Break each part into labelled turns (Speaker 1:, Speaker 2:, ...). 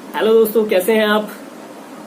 Speaker 1: Hello दोस्तों, कैसे हैं आप।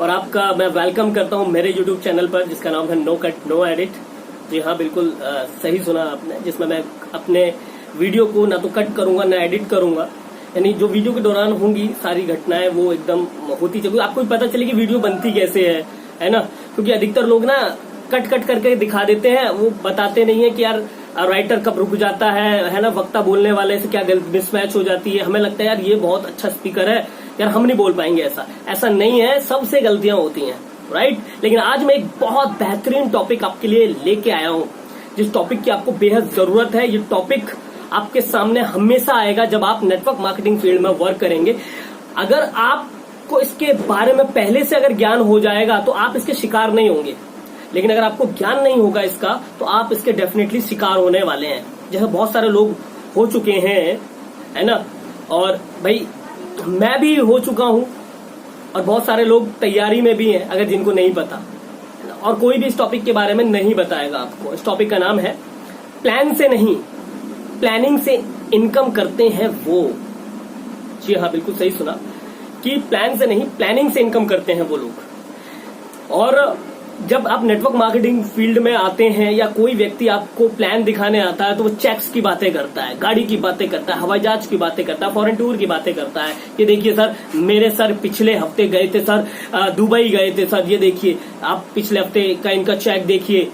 Speaker 1: और आपका मैं वेलकम करता हूं मेरे यूट्यूब चैनल पर जिसका नाम है नो कट नो एडिट। जी हाँ, बिल्कुल सही सुना आपने, जिसमें मैं अपने वीडियो को ना तो कट करूंगा ना एडिट करूंगा। यानी जो वीडियो के दौरान होंगी सारी घटनाएं वो एकदम होती चली, आपको भी पता चले कि वीडियो बनती कैसे है ना। क्योंकि अधिकतर लोग ना कट कट करके दिखा देते हैं, वो बताते नहीं है कि यार राइटर कब रुक जाता है ना, वक्ता बोलने वाले से क्या मिसमैच हो जाती है। हमें लगता है यार ये बहुत अच्छा स्पीकर है, यार हम नहीं बोल पाएंगे। ऐसा नहीं है, सबसे गलतियां होती हैं, राइट। लेकिन आज मैं एक बहुत बेहतरीन टॉपिक आपके लिए लेके आया हूं, जिस टॉपिक की आपको बेहद जरूरत है। ये टॉपिक आपके सामने हमेशा आएगा जब आप नेटवर्क मार्केटिंग फील्ड में वर्क करेंगे। अगर आपको इसके बारे में पहले से अगर ज्ञान हो जाएगा तो आप इसके शिकार नहीं होंगे, लेकिन अगर आपको ज्ञान नहीं होगा इसका तो आप इसके डेफिनेटली शिकार होने वाले हैं, जैसे बहुत सारे लोग हो चुके हैं, है ना। और भाई मैं भी हो चुका हूं और बहुत सारे लोग तैयारी में भी हैं, अगर जिनको नहीं पता। और कोई भी इस टॉपिक के बारे में नहीं बताएगा आपको। इस टॉपिक का नाम है प्लान से नहीं प्लानिंग से इनकम करते हैं वो। जी हाँ, बिल्कुल सही सुना कि प्लान से नहीं प्लानिंग से इनकम करते हैं वो लोग। और जब आप नेटवर्क मार्केटिंग फील्ड में आते हैं या कोई व्यक्ति आपको प्लान दिखाने आता है तो वो चेक्स की बातें करता है, गाड़ी की बातें करता है, हवाई जहाज की बातें करता है, फॉरेन टूर की बातें करता है। ये देखिए सर, मेरे सर पिछले हफ्ते गए थे सर, दुबई गए थे सर, ये देखिए आप पिछले हफ्ते का इनका चेक देखिए,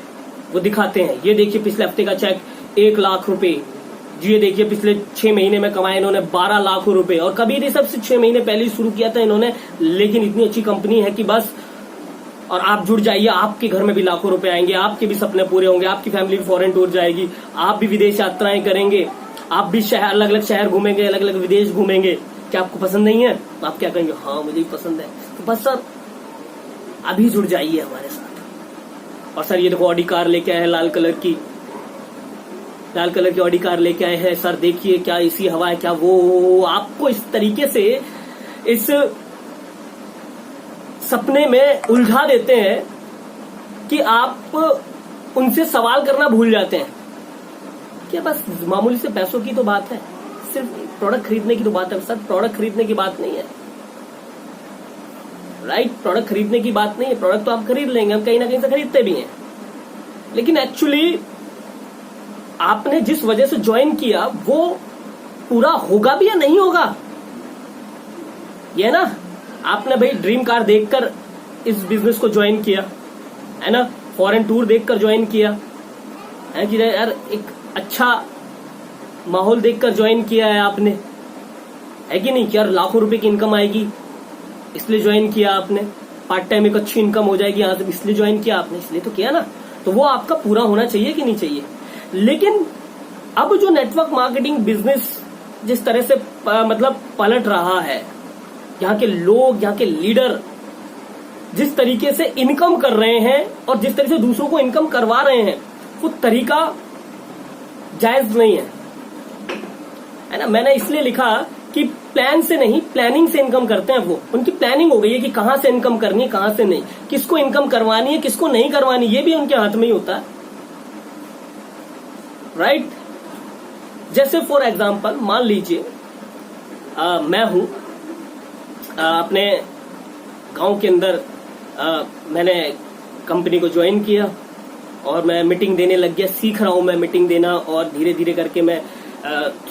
Speaker 1: वो दिखाते हैं। ये देखिए पिछले हफ्ते का चेक 1 लाख रुपए। जी ये देखिए पिछले 6 महीने में कमाए इन्होंने 12 लाख रुपए। और कभी नहीं, सबसे 6 महीने पहले ही शुरू किया था इन्होंने, लेकिन इतनी अच्छी कंपनी है कि बस। और आप जुड़ जाइए, आपके घर में भी लाखों रुपए आएंगे, आपके भी सपने पूरे होंगे, आपकी फैमिली भी फॉरेन टूर जाएगी, आप भी विदेश यात्राएं करेंगे, आप भी शहर अलग अलग शहर घूमेंगे, अलग अलग विदेश घूमेंगे। क्या आपको पसंद नहीं है? तो आप क्या कहेंगे? हाँ मुझे भी पसंद है। तो बस सर अभी जुड़ जाइए हमारे साथ। और सर ये देखो ऑडी कार लेके आए हैं, लाल कलर की ऑडी कार लेके आए हैं सर, देखिए क्या इसी हवा है, क्या वो। आपको इस तरीके से इस सपने में उलझा देते हैं कि आप उनसे सवाल करना भूल जाते हैं कि बस मामूली से पैसों की तो बात है, सिर्फ प्रोडक्ट खरीदने की तो बात है। सर प्रोडक्ट खरीदने की बात नहीं है, राइट। प्रोडक्ट खरीदने की बात नहीं है, प्रोडक्ट तो आप खरीद लेंगे, हम कहीं ना कहीं से खरीदते भी हैं। लेकिन एक्चुअली आपने जिस वजह से ज्वाइन किया वो पूरा होगा भी या नहीं होगा, ये ना। आपने भाई ड्रीम कार देखकर इस बिजनेस को ज्वाइन किया, है ना, फॉरेन टूर देखकर ज्वाइन किया है कि यार एक अच्छा माहौल देखकर ज्वाइन किया है आपने, है कि नहीं, कि यार लाखों रुपए की इनकम आएगी इसलिए ज्वाइन किया आपने, पार्ट टाइम एक अच्छी इनकम हो जाएगी यहां से, इसलिए ज्वाइन किया आपने, इसलिए तो किया ना। तो वो आपका पूरा होना चाहिए कि नहीं चाहिए। लेकिन अब जो नेटवर्क मार्केटिंग बिजनेस जिस तरह से मतलब पलट रहा है, यहाँ के लोग, यहाँ के लीडर जिस तरीके से इनकम कर रहे हैं और जिस तरह से दूसरों को इनकम करवा रहे हैं, वो तरीका जायज नहीं है ना। मैंने इसलिए लिखा कि प्लान से नहीं प्लानिंग से इनकम करते हैं वो। उनकी प्लानिंग हो गई है कि कहां से इनकम करनी है, कहां से नहीं, किसको इनकम करवानी है, किसको नहीं करवानी, ये भी उनके हाथ में ही होता है, राइट। जैसे फॉर एग्जाम्पल मान लीजिए मैं हूं अपने गांव के अंदर, मैंने कंपनी को ज्वाइन किया और मैं मीटिंग देने लग गया, सीख रहा हूं मैं मीटिंग देना। और धीरे धीरे करके मैं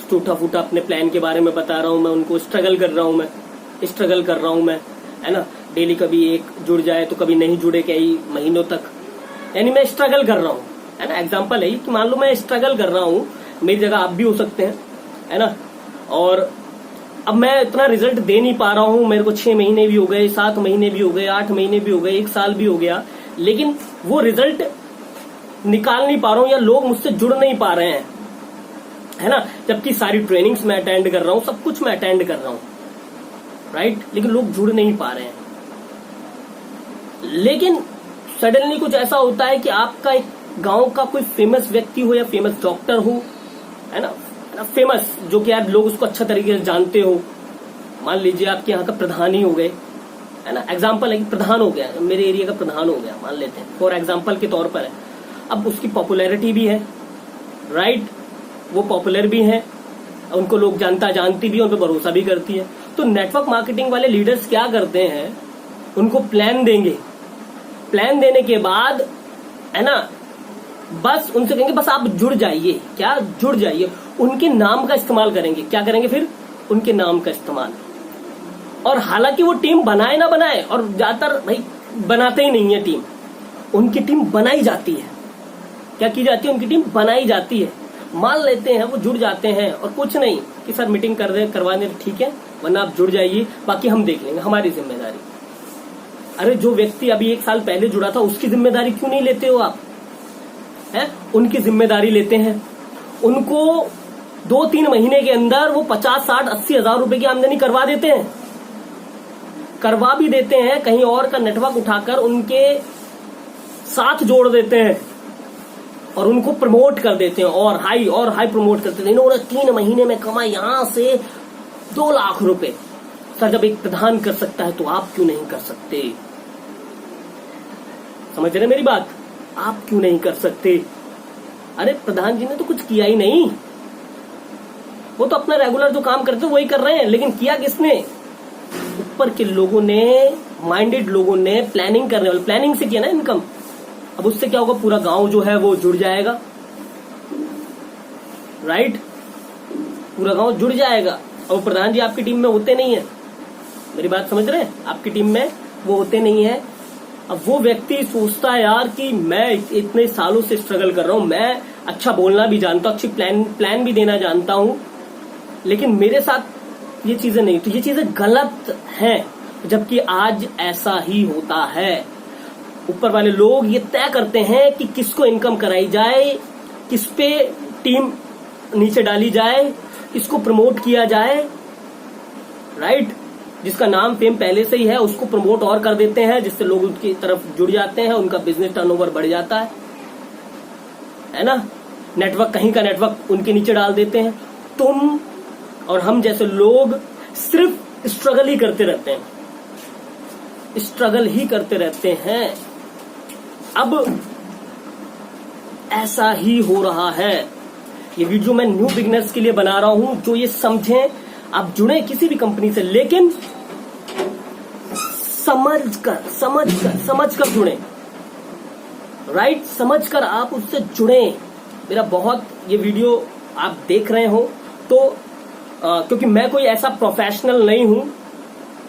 Speaker 1: टूटा फूटा अपने प्लान के बारे में बता रहा हूं, मैं उनको स्ट्रगल कर रहा हूं मैं, है ना। डेली कभी एक जुड़ जाए तो कभी नहीं जुड़े कई महीनों तक, यानी मैं स्ट्रगल कर रहा हूं, है ना। एग्जाम्पल है कि मान लो मैं स्ट्रगल कर रहा हूं, मेरी जगह आप भी हो सकते हैं, है ना। और अब मैं इतना रिजल्ट दे नहीं पा रहा हूं, मेरे को 6 महीने भी हो गए, 7 महीने भी हो गए, 8 महीने भी हो गए, 1 साल भी हो गया, लेकिन वो रिजल्ट निकाल नहीं पा रहा हूं या लोग मुझसे जुड़ नहीं पा रहे हैं, है ना। जबकि सारी ट्रेनिंग्स मैं अटेंड कर रहा हूं, सब कुछ मैं अटेंड कर रहा हूं, राइट, लेकिन लोग जुड़ नहीं पा रहे हैं। लेकिन सडनली कुछ ऐसा होता है कि आपका एक गांव का कोई फेमस व्यक्ति हो या फेमस डॉक्टर हो, है ना, फेमस, जो कि यार लोग उसको अच्छा तरीके से जानते हो। मान लीजिए आपके यहाँ का प्रधान ही हो गए, है ना, एग्जाम्पल है कि प्रधान हो गया, मेरे एरिया का प्रधान हो गया, मान लेते हैं फॉर एग्जाम्पल के तौर पर है। अब उसकी पॉपुलैरिटी भी है, राइट, वो पॉपुलर भी है, उनको लोग जानती भी है, उन पर भरोसा भी करती है। तो नेटवर्क मार्केटिंग वाले लीडर्स क्या करते हैं, उनको प्लान देंगे, प्लान देने के बाद है ना, बस उनसे कहेंगे बस आप जुड़ जाइए, क्या जुड़ जाइए, उनके नाम का इस्तेमाल करेंगे। क्या करेंगे फिर? उनके नाम का इस्तेमाल। और हालांकि वो टीम बनाए ना बनाए, और ज्यादातर भाई बनाते ही नहीं है टीम, उनकी टीम बनाई जाती है। क्या की जाती है? उनकी टीम बनाई जाती है। मान लेते हैं वो जुड़ जाते हैं और कुछ नहीं कि सर मीटिंग करवा दें, ठीक है, वरना आप जुड़ जाइए, बाकी हम देख लेंगे, हमारी जिम्मेदारी। अरे जो व्यक्ति अभी 1 साल पहले जुड़ा था उसकी जिम्मेदारी क्यों नहीं लेते हो आप? है, उनकी जिम्मेदारी लेते हैं। उनको 2-3 महीने के अंदर वो 50-60-80 हजार रुपए की आमदनी करवा देते हैं, करवा भी देते हैं। कहीं और का नेटवर्क उठाकर उनके साथ जोड़ देते हैं और उनको प्रमोट कर देते हैं, और हाई प्रमोट करते हैं। इन्होंने 3 महीने में कमाए यहां से 2 लाख रुपए। सर जब एक प्रधान कर सकता है तो आप क्यों नहीं कर सकते? समझ रहे मेरी बात? आप क्यों नहीं कर सकते? अरे प्रधान जी ने तो कुछ किया ही नहीं, वो तो अपना रेगुलर जो काम करते वही कर रहे हैं, लेकिन किया किसने? ऊपर के लोगों ने, माइंडेड लोगों ने, प्लानिंग करने वाले, प्लानिंग से किया ना इनकम। अब उससे क्या होगा? पूरा गांव जो है वो जुड़ जाएगा, राइट? पूरा गांव जुड़ जाएगा। और प्रधान जी आपकी टीम में होते नहीं है, मेरी बात समझ रहे हैं? आपकी टीम में वो होते नहीं है। अब वो व्यक्ति सोचता है यार कि मैं इतने सालों से स्ट्रगल कर रहा हूं, मैं अच्छा बोलना भी जानता हूं, अच्छी प्लान भी देना जानता हूं, लेकिन मेरे साथ ये चीजें नहीं, तो ये चीजें गलत हैं। जबकि आज ऐसा ही होता है। ऊपर वाले लोग ये तय करते हैं कि किसको इनकम कराई जाए, किस पे टीम नीचे डाली जाए, किसको प्रमोट किया जाए, राइट? जिसका नाम फेम पहले से ही है उसको प्रमोट और कर देते हैं, जिससे लोग उनकी तरफ जुड़ जाते हैं, उनका बिजनेस टर्नओवर बढ़ जाता है ना? नेटवर्क, कहीं का नेटवर्क उनके नीचे डाल देते हैं। तुम और हम जैसे लोग सिर्फ स्ट्रगल ही करते रहते हैं, स्ट्रगल ही करते रहते हैं। अब ऐसा ही हो रहा है। ये वीडियो मैं न्यू बिगनर्स के लिए बना रहा हूं, जो ये समझें, आप जुड़े किसी भी कंपनी से, लेकिन समझकर जुड़े, राइट? समझकर आप उससे जुड़े। मेरा बहुत ये वीडियो आप देख रहे हो तो क्योंकि मैं कोई ऐसा प्रोफेशनल नहीं हूं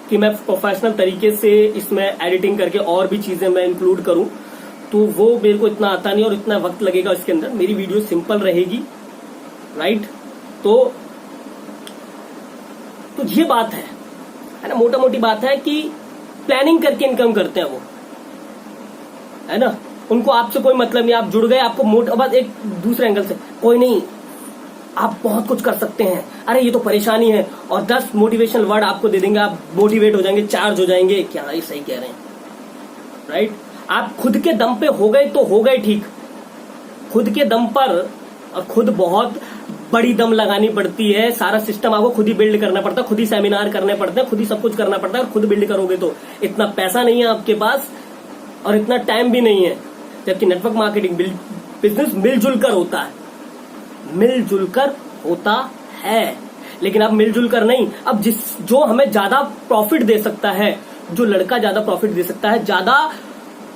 Speaker 1: कि मैं प्रोफेशनल तरीके से इसमें एडिटिंग करके और भी चीजें मैं इंक्लूड करूं, तो वो मेरे को इतना आता नहीं और इतना वक्त लगेगा इसके अंदर। मेरी वीडियो सिंपल रहेगी, राइट? तो ये बात है ना, मोटा मोटी बात है कि प्लानिंग करके इनकम करते हैं वो, है ना? उनको आपसे कोई मतलब नहीं, आप जुड़ गए, आपको बस एक दूसरे एंगल से, कोई नहीं, आप बहुत कुछ कर सकते हैं, अरे ये तो परेशानी है, और 10 मोटिवेशनल वर्ड आपको दे देंगे, आप मोटिवेट हो जाएंगे, चार्ज हो जाएंगे। क्या ये सही कह रहे हैं, राइट? आप खुद के दम पे हो गए तो हो गए ठीक, खुद के दम पर, और खुद बहुत बड़ी दम लगानी पड़ती है, सारा सिस्टम आपको खुद ही बिल्ड करना पड़ता है, खुद ही सेमिनार करने पड़ते हैं, खुद ही सब कुछ करना पड़ता है। और खुद बिल्ड करोगे तो इतना पैसा नहीं है आपके पास और इतना टाइम भी नहीं है। जबकि नेटवर्क मार्केटिंग बिजनेस मिलजुल कर होता है, मिलजुल कर होता है। लेकिन अब मिलजुल कर नहीं, अब जो हमें ज्यादा प्रॉफिट दे सकता है, जो लड़का ज्यादा प्रॉफिट दे सकता है, ज्यादा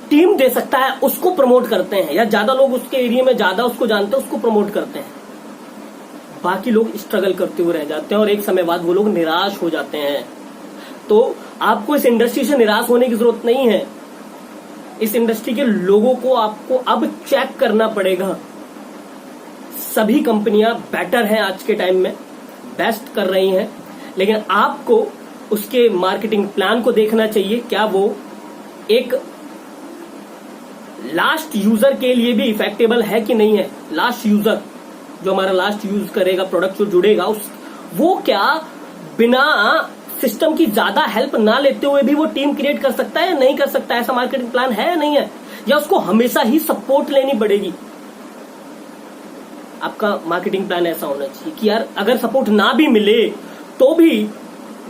Speaker 1: टीम दे सकता है, उसको प्रमोट करते हैं, या ज्यादा लोग उसके एरिया में ज्यादा उसको जानते हैं, उसको प्रमोट करते हैं। बाकी लोग स्ट्रगल करते हुए रह जाते हैं और एक समय बाद वो लोग निराश हो जाते हैं। तो आपको इस इंडस्ट्री से निराश होने की जरूरत नहीं है। इस इंडस्ट्री के लोगों को आपको अब चेक करना पड़ेगा। सभी कंपनियां बेटर हैं आज के टाइम में, बेस्ट कर रही हैं, लेकिन आपको उसके मार्केटिंग प्लान को देखना चाहिए, क्या वो एक लास्ट यूजर के लिए भी इफेक्टेबल है कि नहीं है। लास्ट यूजर जो हमारा लास्ट यूज करेगा, प्रोडक्ट जो जुड़ेगा, वो क्या बिना सिस्टम की ज्यादा हेल्प ना लेते हुए भी वो टीम क्रिएट कर सकता है या नहीं कर सकता है? ऐसा मार्केटिंग प्लान है या नहीं है, या उसको हमेशा ही सपोर्ट लेनी पड़ेगी? आपका मार्केटिंग प्लान ऐसा होना चाहिए कि यार अगर सपोर्ट ना भी मिले तो भी,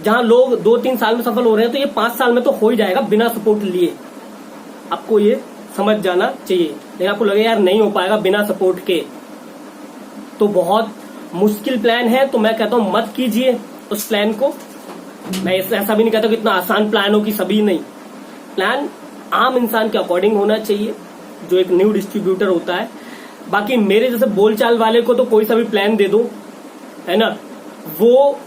Speaker 1: जहां लोग 2-3 साल में सफल हो रहे हैं, तो ये 5 साल में तो हो ही जाएगा बिना सपोर्ट लिए। आपको ये समझ जाना चाहिए। लेकिन आपको लगे यार नहीं हो पाएगा बिना सपोर्ट के, तो बहुत मुश्किल प्लान है तो मैं कहता हूं मत कीजिए उस प्लान को। मैं ऐसा भी नहीं कहता कि इतना आसान प्लान हो कि सभी नहीं। प्लान आम इंसान के अकॉर्डिंग होना चाहिए, जो एक न्यू डिस्ट्रीब्यूटर होता है। बाकी मेरे जैसे बोलचाल वाले को तो कोई सा भी प्लान दे दो, है ना, वो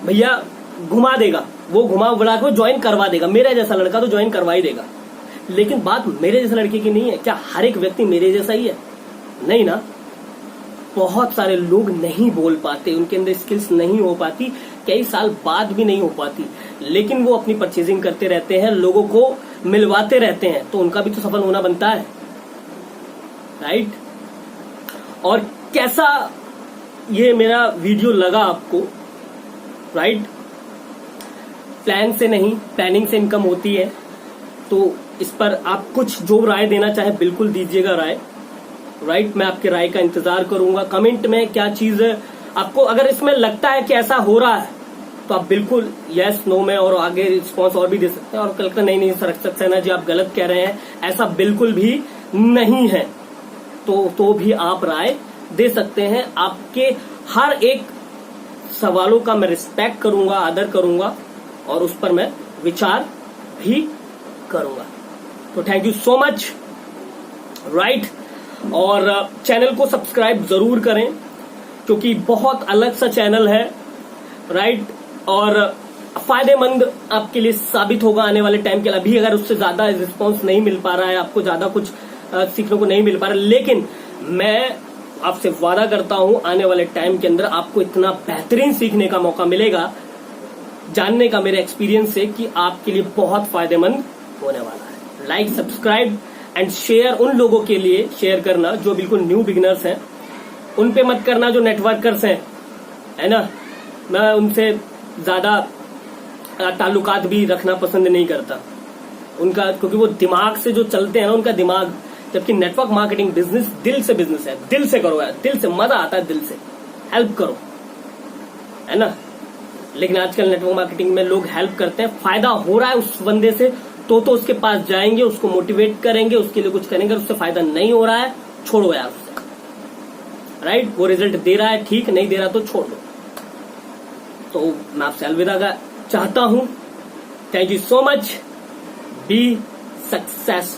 Speaker 1: भैया घुमा देगा, वो घुमा बुला के ज्वाइन करवा देगा। मेरा जैसा लड़का तो ज्वाइन करवा ही देगा। लेकिन बात मेरे जैसे लड़के की नहीं है। क्या हर एक व्यक्ति मेरे जैसा ही है? नहीं ना। बहुत सारे लोग नहीं बोल पाते, उनके अंदर स्किल्स नहीं हो पाती, कई साल बाद भी नहीं हो पाती, लेकिन वो अपनी परचेजिंग करते रहते हैं, लोगों को मिलवाते रहते हैं, तो उनका भी तो सफल होना बनता है, राइट। और कैसा ये मेरा वीडियो लगा आपको, राइट। प्लान से नहीं, प्लानिंग से इनकम होती है। तो इस पर आप कुछ जो राय देना चाहे बिल्कुल दीजिएगा राय, राइट। मैं आपके राय का इंतजार करूंगा। कमेंट में क्या चीज है आपको, अगर इसमें लगता है कि ऐसा हो रहा है तो आप बिल्कुल यस नो में और आगे रिस्पॉन्स और भी दे सकते हैं। और कल का नहीं सक्सेना जी आप गलत कह रहे हैं, ऐसा बिल्कुल भी नहीं है, तो भी आप राय दे सकते हैं। आपके हर एक सवालों का मैं रिस्पेक्ट करूंगा, आदर करूंगा, और उस पर मैं विचार भी करूंगा। तो thank you so much, right. और चैनल को सब्सक्राइब जरूर करें, क्योंकि बहुत अलग सा चैनल है, राइट। और फायदेमंद आपके लिए साबित होगा आने वाले टाइम के लिए। अभी अगर उससे ज्यादा रिस्पॉन्स नहीं मिल पा रहा है, आपको ज्यादा कुछ सीखने को नहीं मिल पा रहा, लेकिन मैं आपसे वादा करता हूं आने वाले टाइम के अंदर आपको इतना बेहतरीन सीखने का मौका मिलेगा, जानने का मेरे एक्सपीरियंस से, कि आपके लिए बहुत फायदेमंद होने वाला है। लाइक, सब्सक्राइब एंड शेयर उन लोगों के लिए शेयर करना जो बिल्कुल न्यू बिगिनर्स हैं, उन पे मत करना जो नेटवर्कर्स हैं, है ना। मैं उनसे ज्यादा ताल्लुकात भी रखना पसंद नहीं करता उनका, क्योंकि वो दिमाग से जो चलते हैं ना, उनका दिमाग, जबकि नेटवर्क मार्केटिंग बिजनेस दिल से बिजनेस है। दिल से करो यार, दिल से मजा आता है, दिल से हेल्प करो, है ना। लेकिन आजकल नेटवर्क मार्केटिंग में लोग हेल्प करते हैं, फायदा हो रहा है उस बंदे से तो उसके पास जाएंगे, उसको मोटिवेट करेंगे, उसके लिए कुछ करेंगे। उससे फायदा नहीं हो रहा है, छोड़ो यार उससे, राइट। वो रिजल्ट दे रहा है ठीक, नहीं दे रहा तो छोड़ दो। तो मैं आपसे अलविदा का चाहता हूं। Thank you so much, be successful.